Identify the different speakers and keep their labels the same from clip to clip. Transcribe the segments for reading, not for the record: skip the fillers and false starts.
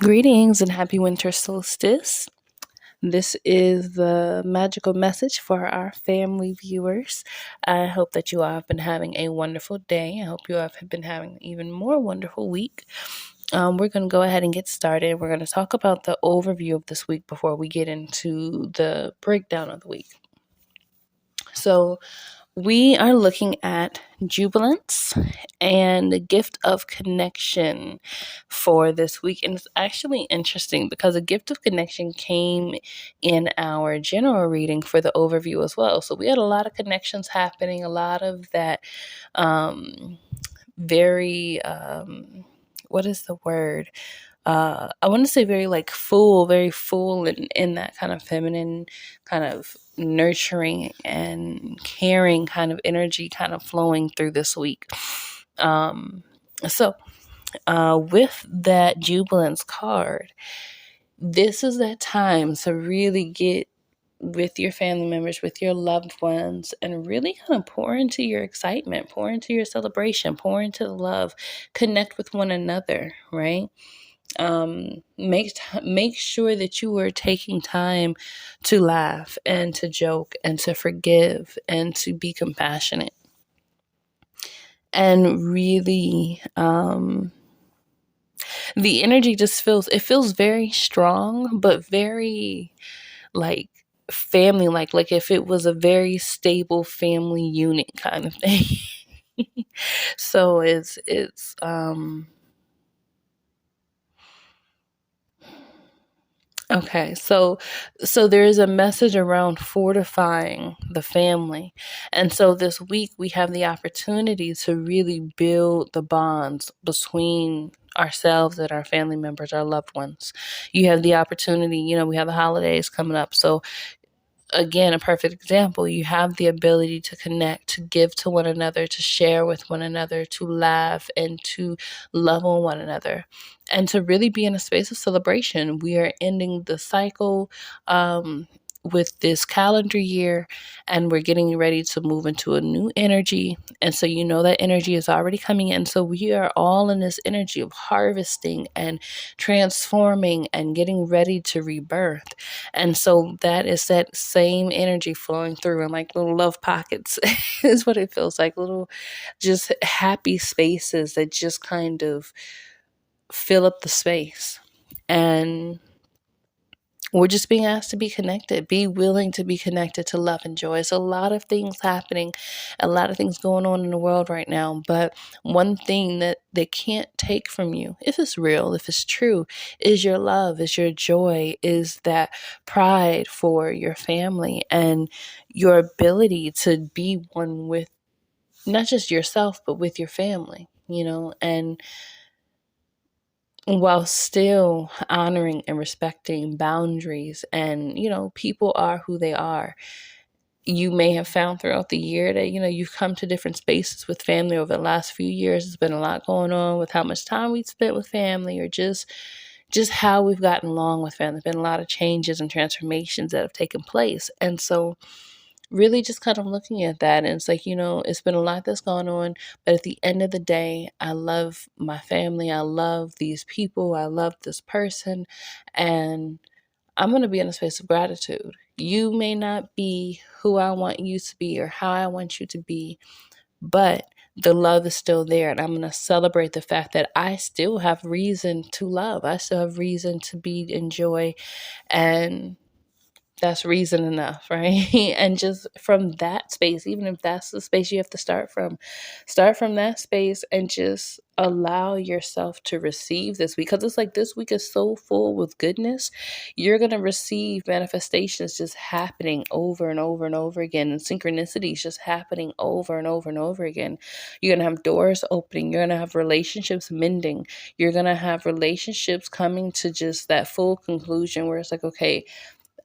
Speaker 1: Greetings and happy winter solstice. This is the magical message for our family viewers. I hope that you all have been having a wonderful day. I hope you all have been having an even more wonderful week. We're going to go ahead and get started. We're going to talk about the overview of this week before we get into the breakdown of the week. So, we are looking at jubilance and the gift of connection for this week. And it's actually interesting because the gift of connection came in our general reading for the overview as well. So we had a lot of connections happening, a lot of that very, what is the word? I want to say very full in that kind of feminine, kind of nurturing and caring kind of energy kind of flowing through this week. So with that jubilance card, this is that time to really get with your family members, with your loved ones, and really kind of pour into your excitement, pour into your celebration, pour into the love, connect with one another, right? Make sure that you are taking time to laugh and to joke and to forgive and to be compassionate. And really, the energy just feels very strong, but very like family, like if it was a very stable family unit kind of thing. So it's okay, so there is a message around fortifying the family. And so this week we have the opportunity to really build the bonds between ourselves and our family members, our loved ones. You have the opportunity, we have the holidays coming up. So again, a perfect example. You have the ability to connect, to give to one another, to share with one another, to laugh and to love on one another, and to really be in a space of celebration. We are ending the cycle with this calendar year, and we're getting ready to move into a new energy. And so that energy is already coming in. So we are all in this energy of harvesting and transforming and getting ready to rebirth. And so that is that same energy flowing through in like little love pockets is what it feels like, little just happy spaces that just kind of fill up the space. And we're just being asked to be connected, be willing to be connected to love and joy. It's a lot of things happening, a lot of things going on in the world right now. But one thing that they can't take from you, if it's real, if it's true, is your love, is your joy, is that pride for your family and your ability to be one with not just yourself, but with your family, and while still honoring and respecting boundaries. And people are who they are. You may have found throughout the year that you've come to different spaces with family over the last few years. There's been a lot going on with how much time we've spent with family, or just how we've gotten along with family. There's been a lot of changes and transformations that have taken place. And so really just kind of looking at that, and it's like, it's been a lot that's gone on, but at the end of the day, I love my family. I love these people. I love this person. And I'm going to be in a space of gratitude. You may not be who I want you to be or how I want you to be, but the love is still there. And I'm going to celebrate the fact that I still have reason to love. I still have reason to be in joy. And that's reason enough, right? And just from that space, even if that's the space you have to start from that space and just allow yourself to receive this week. Because it's like this week is so full with goodness. You're going to receive manifestations just happening over and over and over again, and synchronicities just happening over and over and over again. You're going to have doors opening. You're going to have relationships mending. You're going to have relationships coming to just that full conclusion where it's like, okay,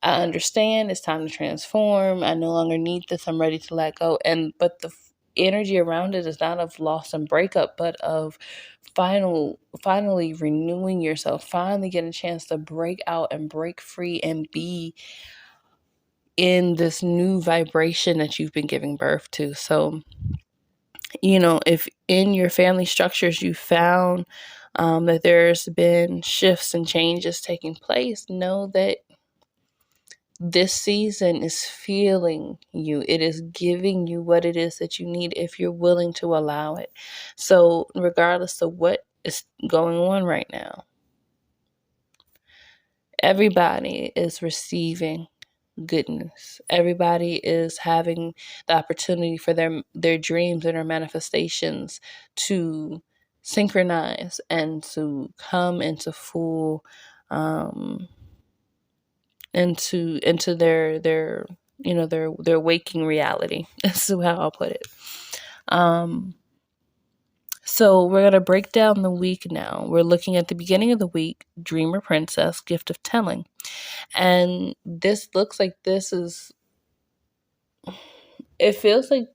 Speaker 1: I understand it's time to transform. I no longer need this. I'm ready to let go. But the energy around it is not of loss and breakup, but of finally renewing yourself, finally getting a chance to break out and break free and be in this new vibration that you've been giving birth to. So, if in your family structures you found that there's been shifts and changes taking place, know that this season is feeling you. It is giving you what it is that you need if you're willing to allow it. So, regardless of what is going on right now, everybody is receiving goodness. Everybody is having the opportunity for their dreams and their manifestations to synchronize and to come into full into their their waking reality. That's how I'll put it. So we're going to break down the week now. We're looking at the beginning of the week, Dreamer Princess, Gift of Telling. And this looks like it feels like,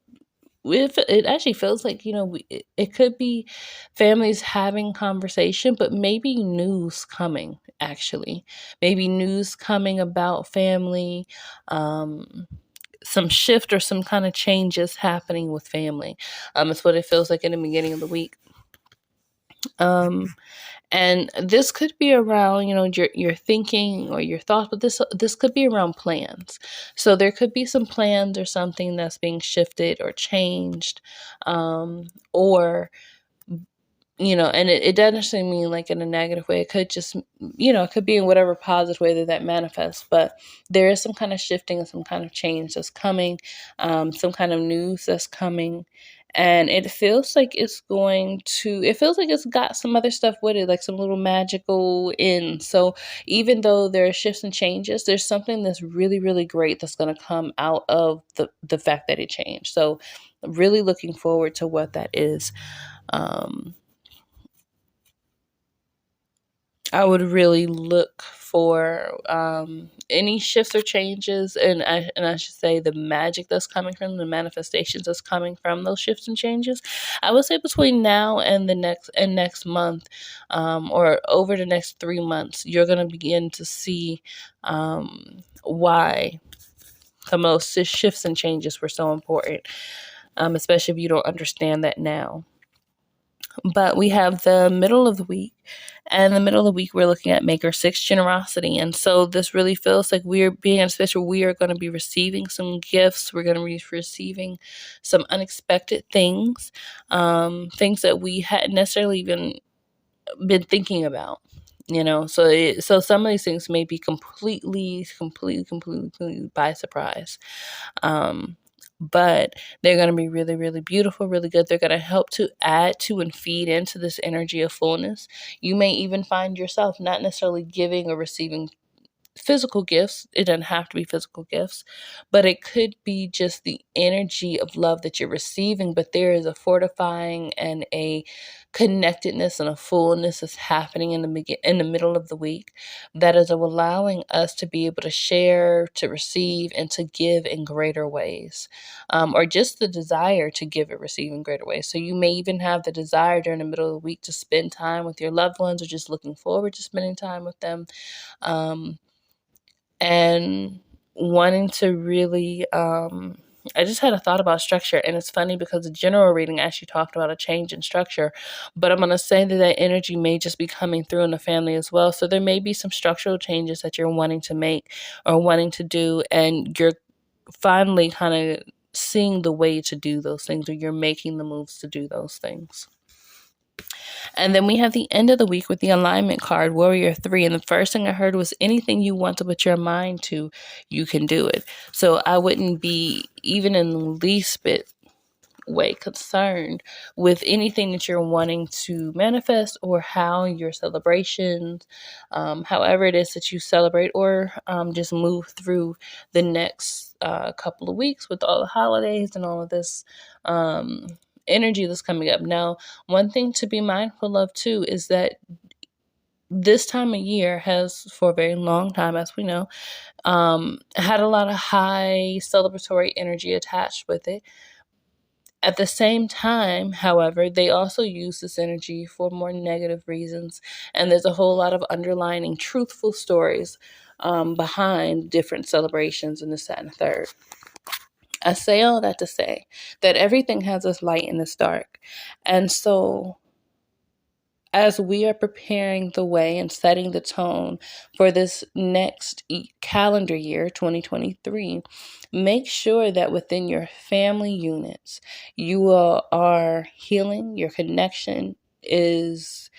Speaker 1: it actually feels like, it could be families having conversation, but maybe news coming, actually. Maybe news coming about family, some shift or some kind of changes happening with family. It's what it feels like in the beginning of the week. And this could be around, your thinking or your thoughts, but this could be around plans. So there could be some plans or something that's being shifted or changed, or and it doesn't necessarily mean like in a negative way. It could just, it could be in whatever positive way that manifests. But there is some kind of shifting and some kind of change that's coming, some kind of news that's coming. And it feels like it feels like it's got some other stuff with it, like some little magical in. So even though there are shifts and changes, there's something that's really, really great that's going to come out of the fact that it changed. So really looking forward to what that is. I would really look for any shifts or changes, and I should say the magic that's coming from the manifestations that's coming from those shifts and changes. I would say between now and the next month, or over the next 3 months, you're gonna begin to see why some of those shifts and changes were so important, especially if you don't understand that now. But we have the middle of the week. And in the middle of the week, we're looking at Maker 6 generosity. And so this really feels like we're being in a space where we are going to be receiving some gifts. We're going to be receiving some unexpected things, things that we hadn't necessarily even been thinking about. So some of these things may be completely by surprise. But they're going to be really, really beautiful, really good. They're going to help to add to and feed into this energy of fullness. You may even find yourself not necessarily giving or receiving physical gifts. It doesn't have to be physical gifts, but it could be just the energy of love that you're receiving. But there is a fortifying and a connectedness and a fullness that's happening in the middle of the week that is allowing us to be able to share, to receive, and to give in greater ways, or just the desire to give and receive in greater ways. So you may even have the desire during the middle of the week to spend time with your loved ones, or just looking forward to spending time with them. And wanting to really, I just had a thought about structure, and it's funny because the general reading actually talked about a change in structure, but I'm going to say that energy may just be coming through in the family as well. So there may be some structural changes that you're wanting to make or wanting to do, and you're finally kind of seeing the way to do those things, or you're making the moves to do those things. And then we have the end of the week with the alignment card, Warrior 3. And the first thing I heard was anything you want to put your mind to, you can do it. So I wouldn't be even in the least bit way concerned with anything that you're wanting to manifest, or how your celebrations, however it is that you celebrate, or just move through the next couple of weeks with all the holidays and all of this energy that's coming up. Now, one thing to be mindful of too is that this time of year has, for a very long time, as we know, had a lot of high celebratory energy attached with it. At the same time, however, they also use this energy for more negative reasons. And there's a whole lot of underlining truthful stories behind different celebrations and this, that, and the third. I say all that to say that everything has its light and its dark. And so as we are preparing the way and setting the tone for this next calendar year, 2023, make sure that within your family units, you are healing, your connection is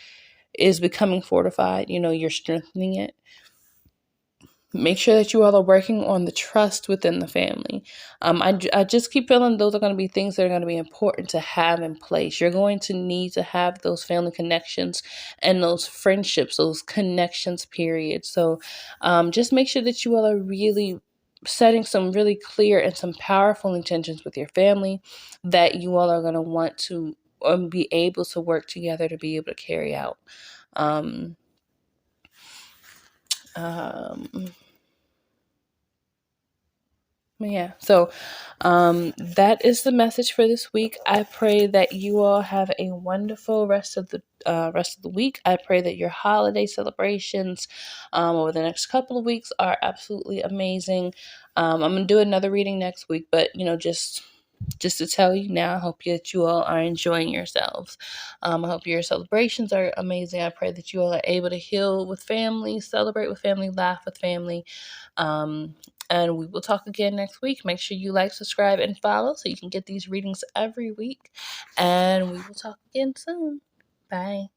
Speaker 1: becoming fortified, you're strengthening it. Make sure that you all are working on the trust within the family. I just keep feeling those are going to be things that are going to be important to have in place. You're going to need to have those family connections and those friendships, those connections, period. So just make sure that you all are really setting some really clear and some powerful intentions with your family that you all are going to want to be able to work together to be able to carry out. Um, um, Yeah. So that is the message for this week. I pray that you all have a wonderful rest of the week. I pray that your holiday celebrations over the next couple of weeks are absolutely amazing. I'm gonna do another reading next week, but just to tell you now, I hope that you all are enjoying yourselves. I hope your celebrations are amazing. I pray that you all are able to heal with family, celebrate with family, laugh with family. Um, and we will talk again next week. Make sure you like, subscribe, and follow so you can get these readings every week. And we will talk again soon. Bye.